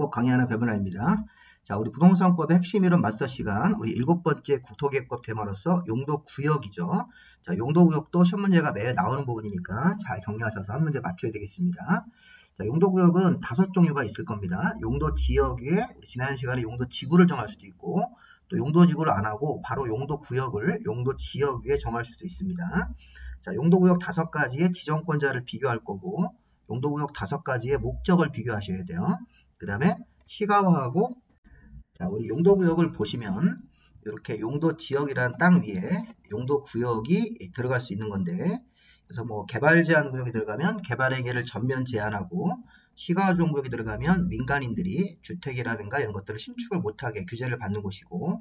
문법 강의하는 배분할입니다. 자, 우리 부동산법의 핵심 이론 마스터 시간, 우리 7번째 국토계획법 테마로서 용도구역이죠. 자, 용도구역도 시험 문제가 매일 나오는 부분이니까 잘 정리하셔서 한 문제 맞춰야 되겠습니다. 자, 용도구역은 5종류가 있을 겁니다. 용도지역에 우리 지난 시간에 용도지구를 정할 수도 있고, 또 용도지구를 안 하고 바로 용도구역을 용도지역 위에 정할 수도 있습니다. 자, 용도구역 5가지의 지정권자를 비교할 거고, 용도구역 5가지의 목적을 비교하셔야 돼요. 그 다음에 시가화하고, 자, 우리 용도구역을 보시면 이렇게 용도지역이라는 땅 위에 용도구역이 들어갈 수 있는 건데, 그래서 뭐 개발제한구역이 들어가면 개발행위를 전면 제한하고, 시가화조정구역이 들어가면 민간인들이 주택이라든가 이런 것들을 신축을 못하게 규제를 받는 곳이고,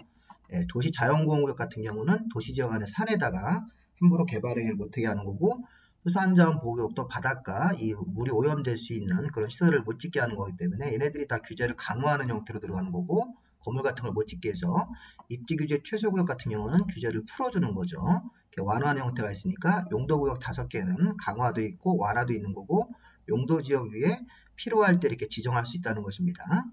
도시자연공원구역 같은 경우는 도시지역 안에 산에다가 함부로 개발행위를 못하게 하는 거고, 수산자원보호구역도 바닷가, 이 물이 오염될 수 있는 그런 시설을 못 짓게 하는 거기 때문에 얘네들이 다 규제를 강화하는 형태로 들어가는 거고, 건물 같은 걸 못 짓게 해서 입지규제 최소구역 같은 경우는 규제를 풀어주는 거죠. 이렇게 완화하는 형태가 있으니까 용도구역 5개는 강화도 있고 완화도 있는 거고, 용도지역 위에 필요할 때 이렇게 지정할 수 있다는 것입니다.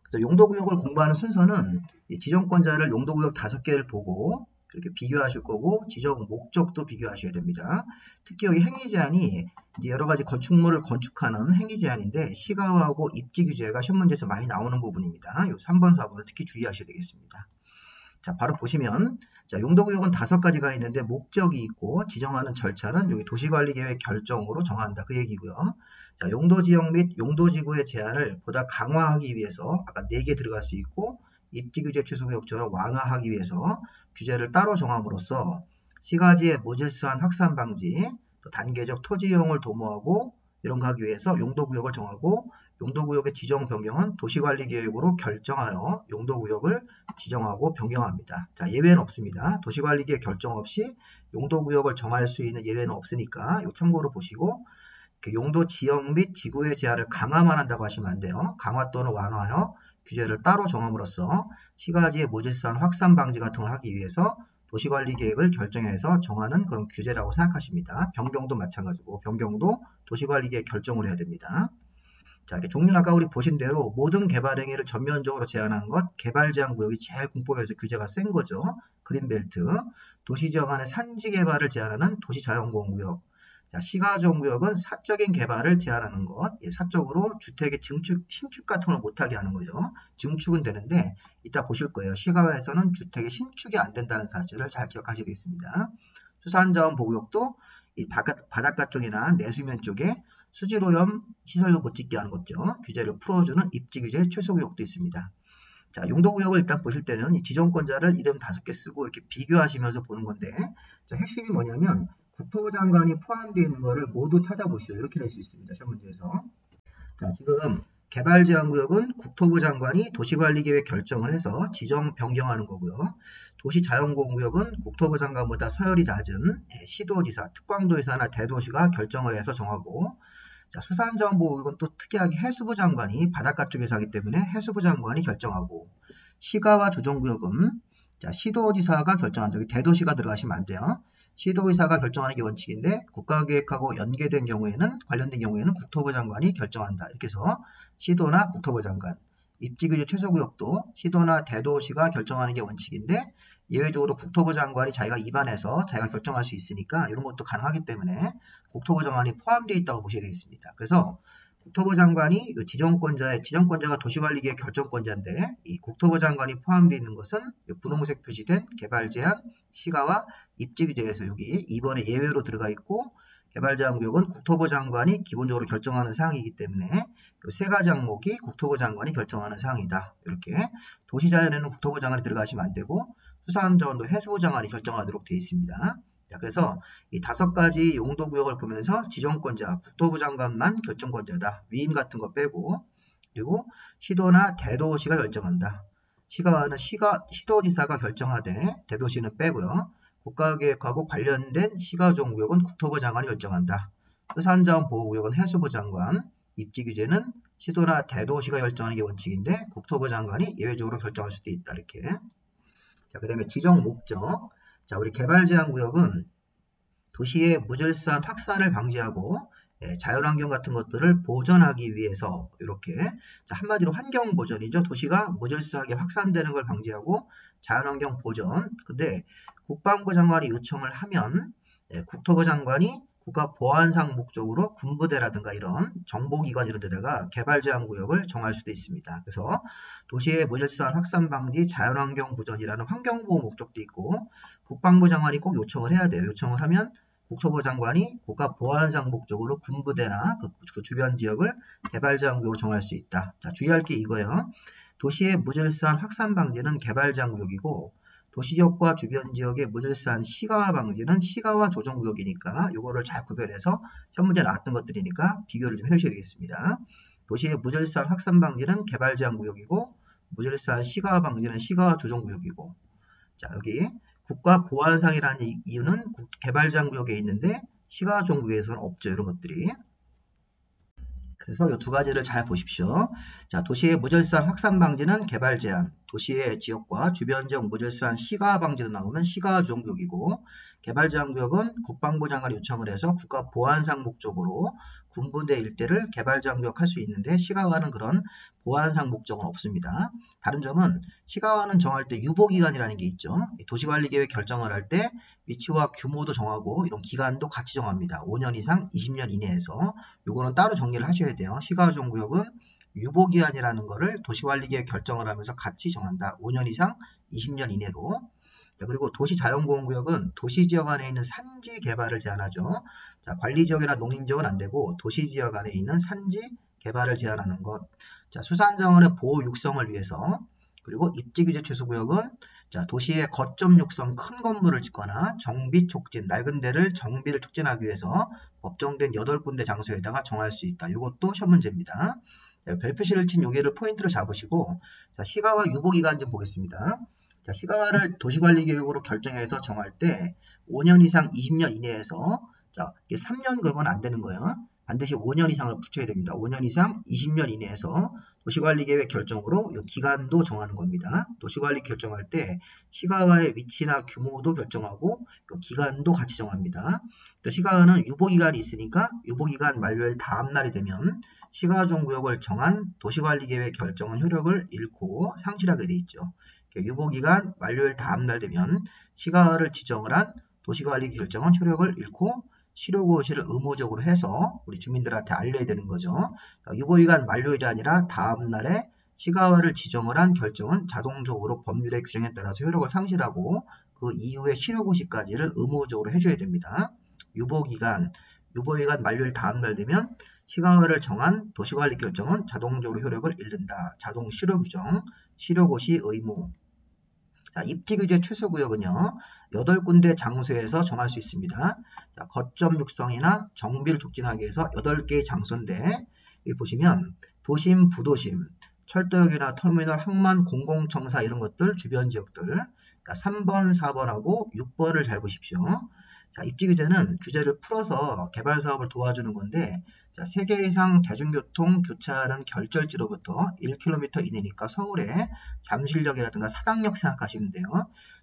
그래서 용도구역을 공부하는 순서는 이 지정권자를 용도구역 5개를 보고 이렇게 비교하실 거고, 지정 목적도 비교하셔야 됩니다. 특히 여기 행위제한이 이제 여러 가지 건축물을 건축하는 행위제한인데, 시가화하고 입지규제가 시험 문제에서 많이 나오는 부분입니다. 이 3번, 4번을 특히 주의하셔야 되겠습니다. 자, 바로 보시면, 자, 용도구역은 5가지가 있는데 목적이 있고, 지정하는 절차는 여기 도시관리계획 결정으로 정한다. 그 얘기고요. 자, 용도지역 및 용도지구의 제한을 보다 강화하기 위해서 아까 4개 들어갈 수 있고, 입지규제 최소구역처럼 완화하기 위해서 규제를 따로 정함으로써 시가지의 무질서한 확산 방지, 또 단계적 토지 이용을 도모하고 이런 거 하기 위해서 용도구역을 정하고, 용도구역의 지정 변경은 도시관리계획으로 결정하여 용도구역을 지정하고 변경합니다. 자, 예외는 없습니다. 도시관리계획 결정 없이 용도구역을 정할 수 있는 예외는 없으니까 이거 참고로 보시고, 용도지역 및 지구의 제한을 강화만 한다고 하시면 안 돼요. 강화 또는 완화하여 규제를 따로 정함으로써 시가지의 무질서한 확산 방지 같은 걸 하기 위해서 도시관리계획을 결정해서 정하는 그런 규제라고 생각하십니다. 변경도 마찬가지고, 변경도 도시관리계획 결정을 해야 됩니다. 자, 이렇게 종류는 아까 우리 보신 대로 모든 개발행위를 전면적으로 제한하는 것, 개발제한구역이 제일 공법에서 규제가 센 거죠. 그린벨트, 도시지역 안의 산지개발을 제한하는 도시자연공원구역. 자, 시가화조정구역은 사적인 개발을 제한하는 것, 사적으로 주택의 증축, 신축 같은 걸 못하게 하는 거죠. 증축은 되는데 이따 보실 거예요. 시가화에서는 주택의 신축이 안 된다는 사실을 잘 기억하시겠습니다. 수산자원보호구역도 이 바닷가 쪽이나 내수면 쪽에 수질오염 시설도 못 짓게 하는 거죠. 규제를 풀어주는 입지규제 최소구역도 있습니다. 자, 용도구역을 일단 보실 때는 이 지정권자를 이름 5개 쓰고 이렇게 비교하시면서 보는 건데, 자, 핵심이 뭐냐면 국토부 장관이 포함되어 있는 거를 모두 찾아보시오. 이렇게 낼 수 있습니다. 시험 문제에서. 자, 지금 개발제한구역은 국토부 장관이 도시관리계획 결정을 해서 지정 변경하는 거고요. 도시자연공원구역은 국토부 장관보다 서열이 낮은 시도지사, 특광도지사나 대도시가 결정을 해서 정하고, 자, 수산자원보호구역은 또 특이하게 해수부 장관이 바닷가 쪽에서 하기 때문에 해수부 장관이 결정하고, 시가화 조정구역은 자, 시도지사가 결정한다. 여기 대도시가 들어가시면 안 돼요. 시도의사가 결정하는 게 원칙인데, 국가계획하고 연계된 경우에는, 관련된 경우에는 국토부 장관이 결정한다. 이렇게 해서 시도나 국토부 장관, 입지규제 최소구역도 시도나 대도시가 결정하는 게 원칙인데, 예외적으로 국토부 장관이 자기가 입안해서 자기가 결정할 수 있으니까 이런 것도 가능하기 때문에 국토부 장관이 포함되어 있다고 보셔야 되겠습니다. 그래서 국토부 장관이 지정권자가 도시관리계획 결정권자인데, 이 국토부 장관이 포함되어 있는 것은 분홍색 표시된 개발제한, 시가와 입지규제에서 여기 2번에 예외로 들어가 있고, 개발제한구역은 국토부 장관이 기본적으로 결정하는 사항이기 때문에 이 3가지 항목이 국토부 장관이 결정하는 사항이다. 이렇게 도시자연에는 국토부 장관이 들어가시면 안 되고, 수산자원도 해수부 장관이 결정하도록 되어 있습니다. 자, 그래서 이 5가지 용도구역을 보면서 지정권자, 국토부 장관만 결정권자다. 위임 같은 거 빼고, 그리고 시도나 대도시가 결정한다. 시가화는 시도지사가 결정하되 대도시는 빼고요. 국가계획하고 관련된 시가조정구역은 국토부 장관이 결정한다. 수산자원보호구역은 해수부 장관, 입지규제는 시도나 대도시가 결정하는 게 원칙인데 국토부 장관이 예외적으로 결정할 수도 있다. 이렇게. 자, 그 다음에 지정 목적. 자, 우리 개발제한구역은 도시의 무질서한 확산을 방지하고 자연환경 같은 것들을 보전하기 위해서 이렇게 한마디로 환경 보전이죠. 도시가 무질서하게 확산되는 걸 방지하고 자연환경 보전. 근데 국방부 장관이 요청을 하면 국토부 장관이 국가보안상 목적으로 군부대라든가 이런 정보기관 이런 데다가 개발제한구역을 정할 수도 있습니다. 그래서 도시의 무질서한 확산 방지, 자연환경 보전이라는 환경보호 목적도 있고 국방부 장관이 꼭 요청을 해야 돼요. 요청을 하면 국토부 장관이 국가보안상 목적으로 군부대나 그 주변 지역을 개발제한구역으로 정할 수 있다. 자, 주의할 게 이거예요. 도시의 무질서한 확산 방지는 개발제한구역이고 도시지역과 주변 지역의 무질서한 시가화 방지는 시가화 조정구역이니까 이거를 잘 구별해서 시험 문제 나왔던 것들이니까 비교를 좀 해주셔야 되겠습니다. 도시의 무질서한 확산 방지는 개발제한구역이고 무질서한 시가화 방지는 시가화 조정구역이고 자 여기 국가보안상이라는 이유는 개발제한구역에 있는데 시가화 조정구역에서는 없죠. 이런 것들이. 그래서 이 두 가지를 잘 보십시오. 자, 도시의 무질서한 확산 방지는 개발 제한, 도시의 지역과 주변 지역 무질서한 시가화 방지도 나오면 시가화 조정구역이고 개발 제한 구역은 국방부 장관이 요청을 해서 국가 보안상 목적으로 군부대 일대를 개발 제한 구역 할 수 있는데 시가화는 그런 보안상 목적은 없습니다. 다른 점은 시가화는 정할 때 유보기간이라는 게 있죠. 도시관리계획 결정을 할 때 위치와 규모도 정하고 이런 기간도 같이 정합니다. 5년 이상 20년 이내에서 요거는 따로 정리를 하셔야 돼요. 시가화 조정구역은 유보기한이라는 거를 도시관리계획 결정을 하면서 같이 정한다. 5년 이상 20년 이내로. 자, 그리고 도시자연보호구역은 도시지역 안에 있는 산지 개발을 제한하죠. 자, 관리지역이나 농림지역은 안 되고 도시지역 안에 있는 산지 개발을 제한하는 것. 자, 수산자원의 보호 육성을 위해서. 그리고 입지규제 최소구역은 자, 도시의 거점 육성 큰 건물을 짓거나 정비 촉진, 낡은 데를 정비를 촉진하기 위해서 법정된 8군데 장소에다가 정할 수 있다. 이것도 시험 문제입니다. 별표시를 친 요기를 포인트로 잡으시고 자, 시가화 유보기간 좀 보겠습니다. 자, 시가화를 도시관리계획으로 결정해서 정할 때 5년 이상 20년 이내에서 자, 이게 3년 걸고는 안 되는 거예요. 반드시 5년 이상을 붙여야 됩니다. 5년 이상 20년 이내에서 도시관리계획 결정으로 이 기간도 정하는 겁니다. 도시관리 결정할 때 시가화의 위치나 규모도 결정하고 이 기간도 같이 정합니다. 또 시가화는 유보기간이 있으니까 유보기간 만료일 다음 날이 되면 시가화 조정구역을 정한 도시관리계획 결정은 효력을 잃고 상실하게 돼 있죠. 유보기간 만료일 다음 날 되면 시가화를 지정을 한 도시관리 결정은 효력을 잃고 실효고시를 의무적으로 해서 우리 주민들한테 알려야 되는 거죠. 유보기간 만료일이 아니라 다음 날에 시가화를 지정을 한 결정은 자동적으로 법률의 규정에 따라서 효력을 상실하고 그 이후에 실효고시까지를 의무적으로 해줘야 됩니다. 유보기간 만료일 다음 날 되면 시가화를 정한 도시관리 결정은 자동적으로 효력을 잃는다. 자동 실효규정, 실효고시 의무. 자, 입지규제 최소구역은요. 8군데 장소에서 정할 수 있습니다. 자, 거점 육성이나 정비를 촉진하기 위해서 8개의 장소인데 여기 보시면 도심, 부도심, 철도역이나 터미널, 항만, 공공청사 이런 것들 주변 지역들 그러니까 3번, 4번하고 6번을 잘 보십시오. 자, 입지규제는 규제를 풀어서 개발 사업을 도와주는 건데 자, 3개 이상 대중교통 교차하는 결절지로부터 1km 이내니까 서울의 잠실역이라든가 사당역 생각하시면 돼요.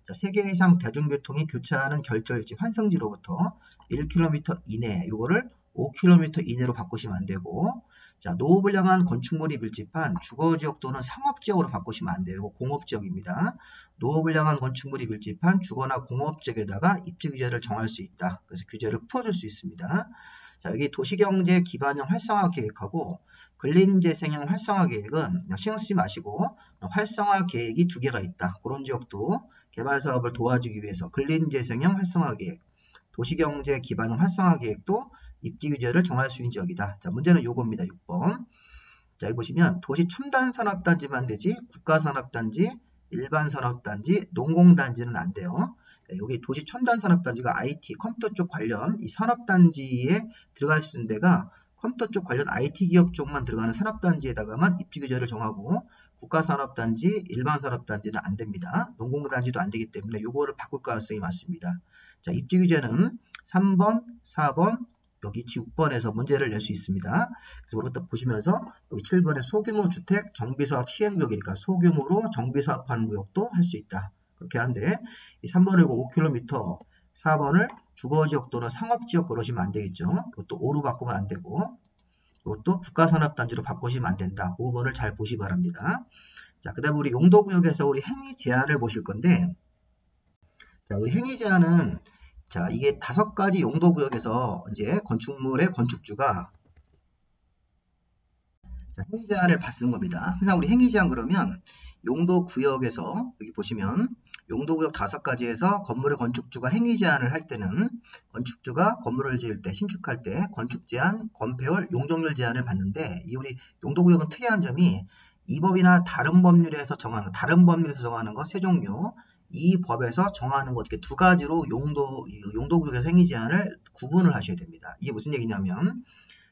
자, 3개 이상 대중교통이 교차하는 결절지 환승지로부터 1km 이내 이거를 5km 이내로 바꾸시면 안 되고 자, 노후를 향한 건축물이 밀집한 주거지역 또는 상업지역으로 바꾸시면 안 돼요. 공업지역입니다. 노후를 향한 건축물이 밀집한 주거나 공업지역에다가 입지규제를 정할 수 있다. 그래서 규제를 풀어줄 수 있습니다. 자, 여기 도시경제 기반형 활성화 계획하고 근린재생형 활성화 계획은 그냥 신경 쓰지 마시고 활성화 계획이 2개가 있다. 그런 지역도 개발 사업을 도와주기 위해서 근린재생형 활성화 계획, 도시경제 기반형 활성화 계획도 입지규제를 정할 수 있는 지역이다. 자, 문제는 요겁니다. 6번. 자, 여기 보시면 도시 첨단산업단지만 되지 국가산업단지, 일반산업단지, 농공단지는 안 돼요. 여기 도시 첨단산업단지가 IT, 컴퓨터 쪽 관련 이 산업단지에 들어갈 수 있는 데가 컴퓨터 쪽 관련 IT 기업 쪽만 들어가는 산업단지에다가만 입지규제를 정하고 국가산업단지, 일반산업단지는 안 됩니다. 농공단지도 안 되기 때문에 요거를 바꿀 가능성이 많습니다. 자, 입지규제는 3번, 4번, 여기 6번에서 문제를 낼 수 있습니다. 그래서 그것도 보시면서 여기 7번에 소규모 주택 정비사업 시행구역이니까 소규모로 정비사업하는 구역도 할 수 있다. 그렇게 하는데 이 3번을 5km, 4번을 주거지역 또는 상업지역 그러시면 안 되겠죠. 이것도 오로 바꾸면 안 되고, 이것도 국가산업단지로 바꾸시면 안 된다. 그 부분을 잘 보시 바랍니다. 자, 그 다음에 우리 용도구역에서 우리 행위 제한을 보실 건데, 자, 우리 행위 제한은, 자, 이게 5가지 용도구역에서 이제 건축물의 건축주가 자, 행위 제한을 받는 겁니다. 항상 우리 행위 제한 그러면 용도구역에서 여기 보시면 용도구역 5가지에서 건물의 건축주가 행위 제한을 할 때는 건축주가 건물을 지을 때, 신축할 때 건축 제한, 건폐율, 용적률 제한을 받는데 이 우리 용도구역은 특이한 점이 이 법이나 다른 법률에서 정하는 거 세 종류, 이 법에서 정하는 것 이렇게 2가지로 용도구역에서 행위 제한을 구분을 하셔야 됩니다. 이게 무슨 얘기냐면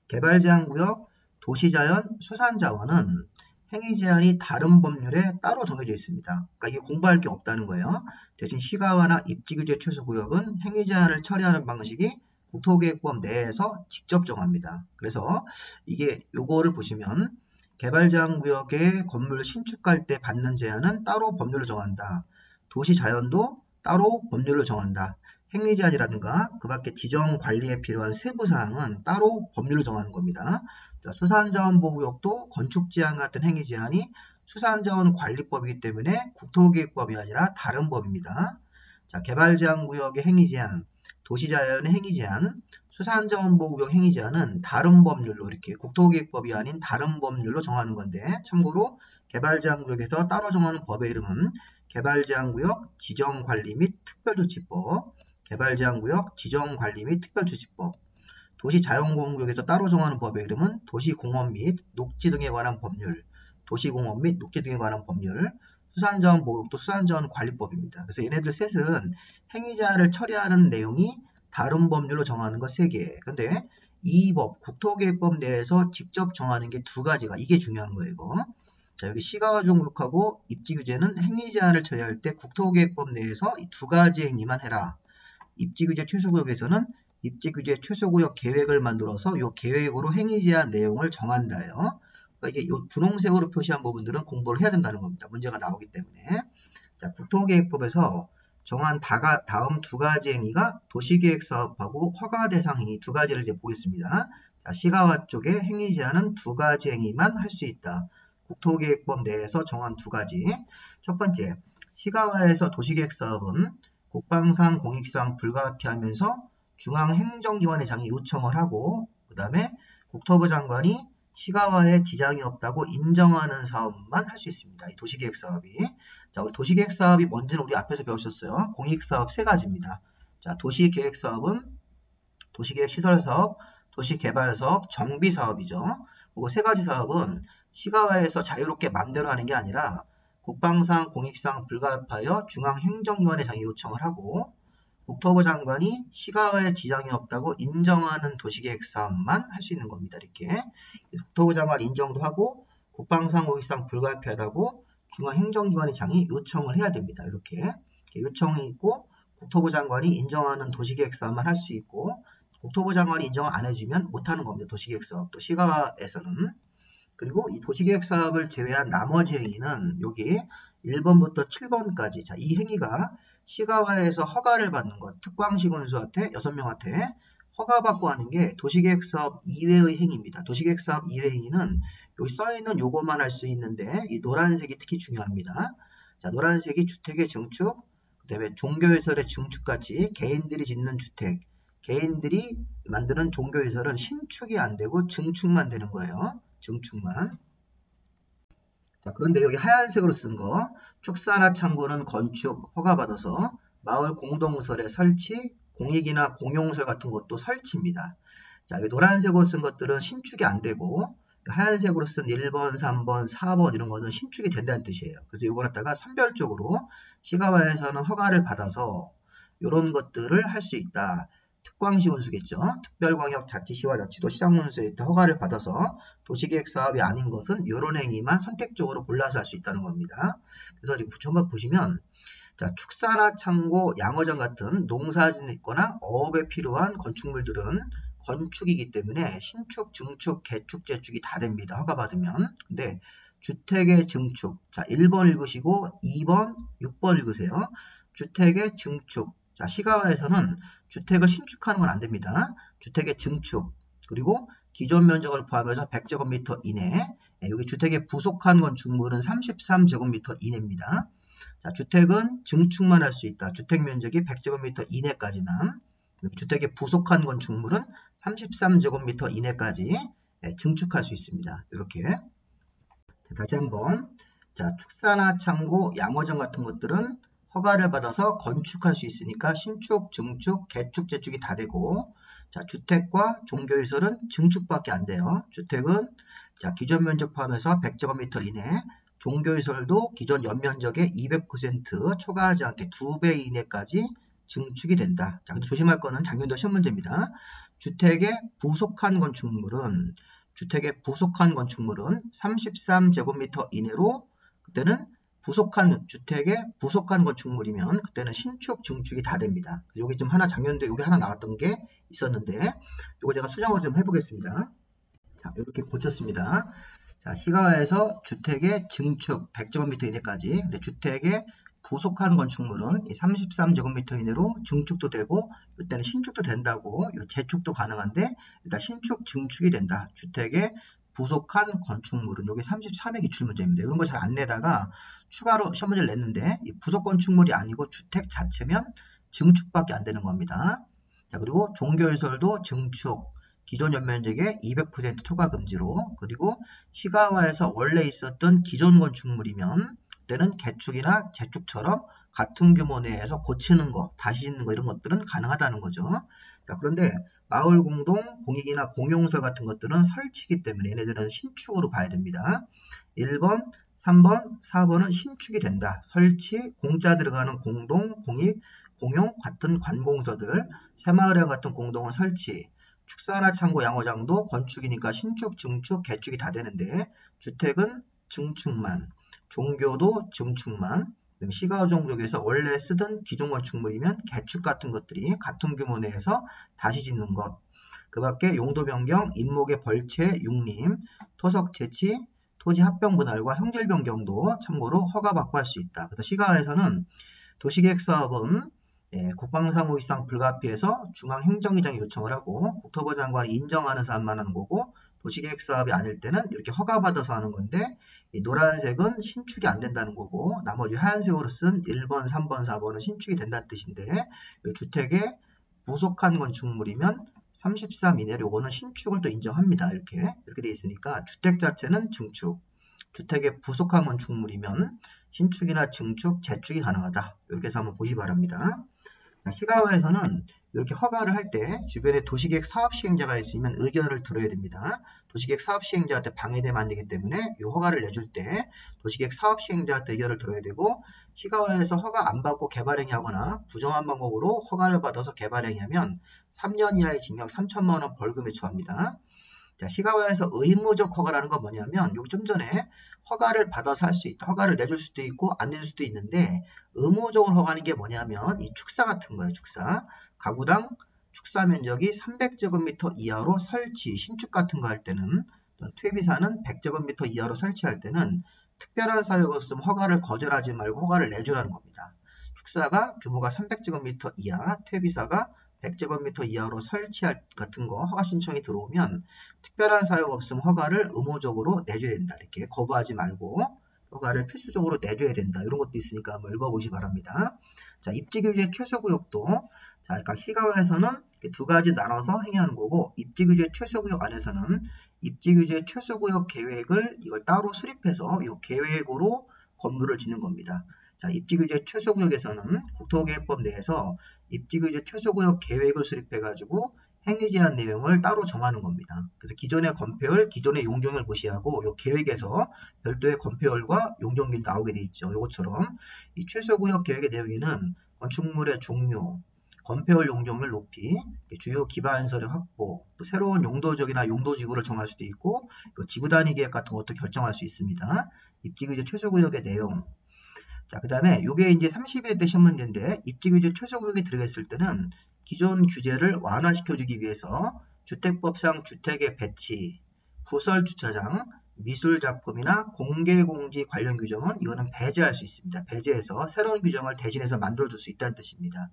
개발 제한 구역, 도시자연, 수산자원은 행위 제한이 다른 법률에 따로 정해져 있습니다. 그러니까 이게 공부할 게 없다는 거예요. 대신 시가화나 입지규제 최소구역은 행위 제한을 처리하는 방식이 국토계획법 내에서 직접 정합니다. 그래서 이게 요거를 보시면 개발 제한 구역의 건물 신축할 때 받는 제한은 따로 법률로 정한다. 도시자연도 따로 법률로 정한다. 행위 제한이라든가 그 밖에 지정 관리에 필요한 세부 사항은 따로 법률로 정하는 겁니다. 수산자원보호구역도 건축 제한 같은 행위 제한이 수산자원관리법이기 때문에 국토계획법이 아니라 다른 법입니다. 자, 개발제한구역의 행위 제한, 도시자연의 행위 제한, 수산자원보호구역 행위 제한은 다른 법률로 이렇게 국토계획법이 아닌 다른 법률로 정하는 건데 참고로 개발제한구역에서 따로 정하는 법의 이름은 개발제한구역 지정관리 및 특별조치법, 개발제한구역 지정관리 및 특별조치법, 도시자연공원구역에서 따로 정하는 법의 이름은 도시공원 및 녹지 등에 관한 법률, 도시공원 및 녹지 등에 관한 법률, 수산자원보호구역도 수산자원관리법입니다. 그래서 얘네들 셋은 행위자를 처리하는 내용이 다른 법률로 정하는 것 3개. 근데 이 법, 국토계획법 내에서 직접 정하는 게 2가지가 이게 중요한 거예요. 이거. 자, 여기 시가화종구역하고 입지규제는 행위제한을 처리할 때 국토계획법 내에서 이 2가지 행위만 해라. 입지규제 최소구역에서는 입지규제 최소구역 계획을 만들어서 이 계획으로 행위제한 내용을 정한다요. 그러니까 이게 이 분홍색으로 표시한 부분들은 공부를 해야 된다는 겁니다. 문제가 나오기 때문에. 자, 국토계획법에서 정한 다음 2가지 행위가 도시계획사업하고 허가 대상 행위 2가지를 이제 보겠습니다. 자, 시가화 쪽에 행위 제한은 2가지 행위만 할 수 있다. 국토계획법 내에서 정한 2가지. 첫 번째, 시가화에서 도시계획사업은 국방상, 공익상 불가피하면서 중앙행정기관회장이 요청을 하고 그 다음에 국토부 장관이 시가화에 지장이 없다고 인정하는 사업만 할 수 있습니다. 이 도시계획사업이. 자, 우리 도시계획사업이 뭔지는 우리 앞에서 배우셨어요. 공익사업 3가지입니다. 자, 도시계획사업은 도시계획시설사업, 도시개발사업, 정비사업이죠. 그리고 3가지 사업은 시가화에서 자유롭게 맘대로 하는 게 아니라 국방상, 공익상 불가피하여 중앙행정기관회장이 요청을 하고 국토부 장관이 시가화에 지장이 없다고 인정하는 도시계획사업만 할 수 있는 겁니다. 이렇게 국토부 장관 인정도 하고 국방상, 공익상 불가피하다고 중앙행정기관회장이 요청을 해야 됩니다. 이렇게 요청이 있고 국토부 장관이 인정하는 도시계획사업만 할 수 있고 국토부 장관이 인정을 안 해주면 못하는 겁니다. 도시계획사업도 시가화에서는. 그리고 이 도시계획사업을 제외한 나머지 행위는 여기 1번부터 7번까지 자, 이 행위가 시가화에서 허가를 받는 것, 특광시군수한테 6명한테 허가받고 하는 게 도시계획사업 이외의 행위입니다. 도시계획사업 이외의 행위는 여기 써있는 요것만 할 수 있는데 이 노란색이 특히 중요합니다. 자, 노란색이 주택의 증축, 그 다음에 종교시설의 증축까지 개인들이 짓는 주택, 개인들이 만드는 종교시설은 신축이 안 되고 증축만 되는 거예요. 증축만. 자, 그런데 여기 하얀색으로 쓴 거 축사나 창고는 건축 허가받아서 마을 공동설의 설치, 공익이나 공용설 같은 것도 설치입니다. 자, 여기 노란색으로 쓴 것들은 신축이 안 되고 하얀색으로 쓴 1번, 3번, 4번 이런 거는 신축이 된다는 뜻이에요. 그래서 이걸 갖다가 선별적으로 시가화에서는 허가를 받아서 이런 것들을 할 수 있다. 특광시 운수겠죠. 특별광역자치시와 자치도 시장운수에 허가를 받아서 도시계획사업이 아닌 것은 이런 행위만 선택적으로 골라서 할 수 있다는 겁니다. 그래서 한번 보시면 자, 축사나 창고, 양어장 같은 농사짓는 있거나 어업에 필요한 건축물들은 건축이기 때문에 신축, 증축, 개축, 재축이 다 됩니다. 허가받으면. 근데 주택의 증축, 자 1번 읽으시고 2번, 6번 읽으세요. 주택의 증축, 자, 시가화에서는 주택을 신축하는 건 안 됩니다. 주택의 증축, 그리고 기존 면적을 포함해서 100제곱미터 이내, 여기 주택의 부속한 건축물은 33제곱미터 이내입니다. 자, 주택은 증축만 할 수 있다. 주택 면적이 100제곱미터 이내까지만, 주택의 부속한 건축물은 33제곱미터 이내까지 증축할 수 있습니다. 이렇게. 자, 다시 한번. 자, 축사나 창고, 양호장 같은 것들은 허가를 받아서 건축할 수 있으니까 신축, 증축, 개축, 재축이 다 되고, 자, 주택과 종교시설은 증축밖에 안 돼요. 주택은 자, 기존 면적 포함해서 100제곱미터 이내, 종교시설도 기존 연면적의 200% 초과하지 않게 2배 이내까지 증축이 된다. 자, 근데 조심할 거는 작년도 시험 문제입니다. 주택의 부속한 건축물은 33제곱미터 이내로 그때는 부속한 주택의 부속한 건축물이면 그때는 신축, 증축이 다 됩니다. 여기 좀 하나 작년도에 여기 하나 나왔던 게 있었는데 이거 제가 수정을 좀 해보겠습니다. 자, 이렇게 고쳤습니다. 자, 시가화에서 주택의 증축 100제곱미터 이내까지, 근데 주택의 부속한 건축물은 33제곱미터 이내로 증축도 되고 이때는 신축도 된다고, 재축도 가능한데 일단 신축, 증축이 된다. 주택의 부속한 건축물은 여기 33회 기출문제입니다. 이런 거 잘 안 내다가 추가로 시험 문제를 냈는데 이 부속 건축물이 아니고 주택 자체면 증축밖에 안 되는 겁니다. 자, 그리고 종교시설도 증축, 기존 연면적의 200% 초과 금지로, 그리고 시가화에서 원래 있었던 기존 건축물이면 그때는 개축이나 재축처럼 같은 규모 내에서 고치는 거, 다시 짓는 거 이런 것들은 가능하다는 거죠. 자, 그런데 마을 공동, 공익이나 공용시설 같은 것들은 설치이기 때문에 얘네들은 신축으로 봐야 됩니다. 1번, 3번, 4번은 신축이 된다. 설치, 공짜 들어가는 공동, 공익, 공용 같은 관공서들, 새마을회관 같은 공동은 설치, 축사나 창고, 양호장도 건축이니까 신축, 증축, 개축이 다 되는데 주택은 증축만, 종교도 증축만, 시가화 종족에서 원래 쓰던 기존 건축물이면 개축 같은 것들이 같은 규모 내에서 다시 짓는 것. 그 밖에 용도 변경, 인목의 벌채, 융림, 토석 채취, 토지 합병 분할과 형질 변경도 참고로 허가받고 할 수 있다. 그래서 시가화에서는 도시계획 사업은 국방사무 이상 불가피해서 중앙행정의장이 요청을 하고 국토부 장관이 인정하는 사람만 하는 거고, 도시계획 사업이 아닐 때는 이렇게 허가받아서 하는 건데 이 노란색은 신축이 안 된다는 거고 나머지 하얀색으로 쓴 1번, 3번, 4번은 신축이 된다는 뜻인데 주택의 부속한 건축물이면 33 이내로 이거는 신축을 또 인정합니다. 이렇게 돼 있으니까 주택 자체는 증축, 주택의 부속한 건축물이면 신축이나 증축, 재축이 가능하다. 이렇게 해서 한번 보시 바랍니다. 자, 시가화에서는 이렇게 허가를 할 때 주변에 도시계획 사업시행자가 있으면 의견을 들어야 됩니다. 도시계획 사업시행자한테 방해되면 안 되기 때문에 이 허가를 내줄 때 도시계획 사업시행자한테 의견을 들어야 되고, 시가화에서 허가 안 받고 개발행위하거나 부정한 방법으로 허가를 받아서 개발행위하면 3년 이하의 징역 3천만 원 벌금에 처합니다. 자, 시가화에서 의무적 허가라는 건 뭐냐면 여기 좀 전에 허가를 받아서 할 수 있다. 허가를 내줄 수도 있고 안 내줄 수도 있는데 의무적으로 허가하는 게 뭐냐면 이 축사 같은 거예요. 축사. 가구당 축사 면적이 300제곱미터 이하로 설치, 신축 같은 거 할 때는, 퇴비사는 100제곱미터 이하로 설치할 때는 특별한 사유가 없으면 허가를 거절하지 말고 허가를 내주라는 겁니다. 축사가 규모가 300제곱미터 이하, 퇴비사가 100제곱미터 이하로 설치할 같은 거 허가 신청이 들어오면 특별한 사유가 없으면 허가를 의무적으로 내줘야 된다. 이렇게 거부하지 말고 허가를 필수적으로 내줘야 된다. 이런 것도 있으니까 한번 읽어보시 바랍니다. 자, 입지규제 최소구역도, 자, 그러니까 시가화에서는 두 가지 나눠서 행위하는 거고, 입지규제 최소구역 안에서는 입지규제 최소구역 계획을 이걸 따로 수립해서 이 계획으로 건물을 짓는 겁니다. 자, 입지규제 최소구역에서는 국토계획법 내에서 입지규제 최소구역 계획을 수립해가지고 행위 제한 내용을 따로 정하는 겁니다. 그래서 기존의 건폐율, 기존의 용적률 무시하고 이 계획에서 별도의 건폐율과 용적률이 나오게 돼 있죠. 이것처럼 이 최소구역 계획의 내용에는 건축물의 종류, 건폐율 용적률 높이, 주요 기반시설의 확보, 또 새로운 용도적이나 용도지구를 정할 수도 있고 지구 단위 계획 같은 것도 결정할 수 있습니다. 입지규제 최소구역의 내용. 자, 그 다음에 이게 이제 30일 때 시험 문제인데 입지규제 최소구역에 들어갔을 때는 기존 규제를 완화시켜주기 위해서 주택법상 주택의 배치, 부설 주차장, 미술작품이나 공개공지 관련 규정은 이거는 배제할 수 있습니다. 배제해서 새로운 규정을 대신해서 만들어줄 수 있다는 뜻입니다.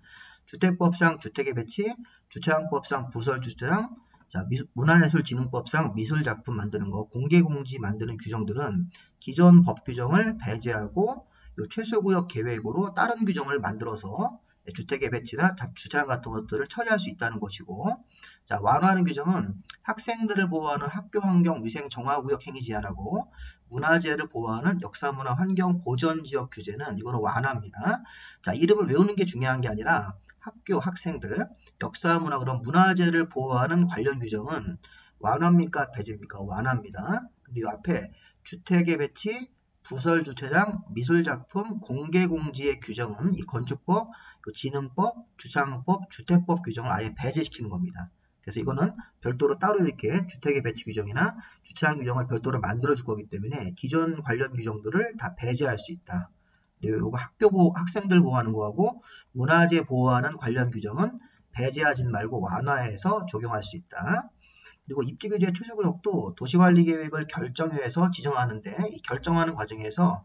주택법상 주택의 배치, 주차장법상 부설주차장, 자, 문화예술진흥법상 미술작품 만드는 거, 공개공지 만드는 규정들은 기존 법 규정을 배제하고 요 최소구역 계획으로 다른 규정을 만들어서 주택의 배치나 주차장 같은 것들을 처리할 수 있다는 것이고, 자, 완화하는 규정은 학생들을 보호하는 학교 환경 위생 정화구역 행위 제한하고 문화재를 보호하는 역사문화 환경 보전지역 규제는 이거는 완화입니다. 자, 이름을 외우는 게 중요한 게 아니라 학교 학생들 역사문화 그런 문화재를 보호하는 관련 규정은 완화입니까 배제입니까? 완화입니다. 근데 이 앞에 주택의 배치, 부설주차장, 미술작품, 공개공지의 규정은 이 건축법, 진흥법, 주차장법, 주택법 규정을 아예 배제시키는 겁니다. 그래서 이거는 별도로 따로 이렇게 주택의 배치 규정이나 주차장 규정을 별도로 만들어줄 거기 때문에 기존 관련 규정들을 다 배제할 수 있다. 이거 학생들 보호하는 거하고 문화재 보호하는 관련 규정은 배제하지 말고 완화해서 적용할 수 있다. 그리고 입지규제 최소구역도 도시관리계획을 결정해서 지정하는데 이 결정하는 과정에서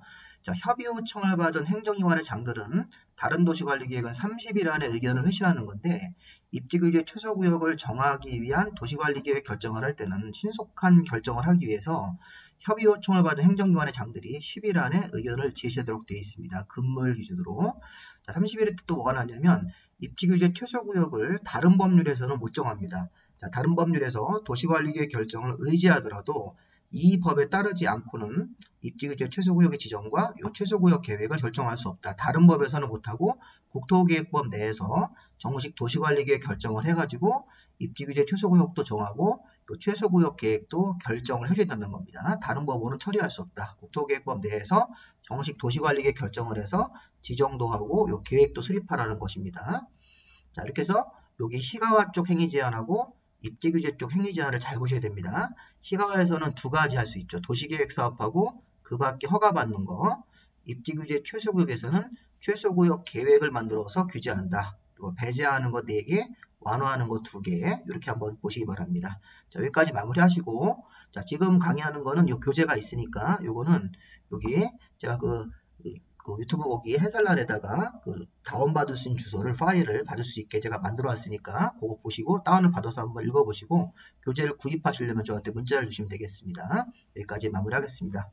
협의 요청을 받은 행정기관의 장들은 다른 도시관리계획은 30일 안에 의견을 회신하는 건데 입지규제 최소구역을 정하기 위한 도시관리계획 결정을 할 때는 신속한 결정을 하기 위해서 협의 요청을 받은 행정기관의 장들이 10일 안에 의견을 제시하도록 되어 있습니다. 금물 기준으로. 30일의 뜻도 뭐가 나냐면 입지규제 최소구역을 다른 법률에서는 못 정합니다. 자, 다른 법률에서 도시관리계획 결정을 의지하더라도 이 법에 따르지 않고는 입지규제 최소구역의 지정과 이 최소구역 계획을 결정할 수 없다. 다른 법에서는 못하고 국토계획법 내에서 정식 도시관리계획 결정을 해가지고 입지규제 최소구역도 정하고 이 최소구역 계획도 결정을 해줘야 된다는 겁니다. 다른 법으로는 처리할 수 없다. 국토계획법 내에서 정식 도시관리계획 결정을 해서 지정도 하고 이 계획도 수립하라는 것입니다. 자, 이렇게 해서 여기 시가화 쪽 행위 제한하고 입지규제 쪽 행위 제한을 잘 보셔야 됩니다. 시가화에서는 두 가지 할 수 있죠. 도시계획 사업하고 그 밖에 허가받는 거. 입지규제 최소구역에서는 최소구역 계획을 만들어서 규제한다. 그리고 배제하는 거 4개, 완화하는 거 2개. 이렇게 한번 보시기 바랍니다. 자, 여기까지 마무리하시고, 자, 지금 강의하는 거는 요 교재가 있으니까 요거는 여기 제가 그 유튜브 거기 해설란에다가 다운받을 수 있는 주소를 파일을 받을 수 있게 제가 만들어 왔으니까 그거 보시고 다운을 받아서 한번 읽어보시고 교재를 구입하시려면 저한테 문자를 주시면 되겠습니다. 여기까지 마무리하겠습니다.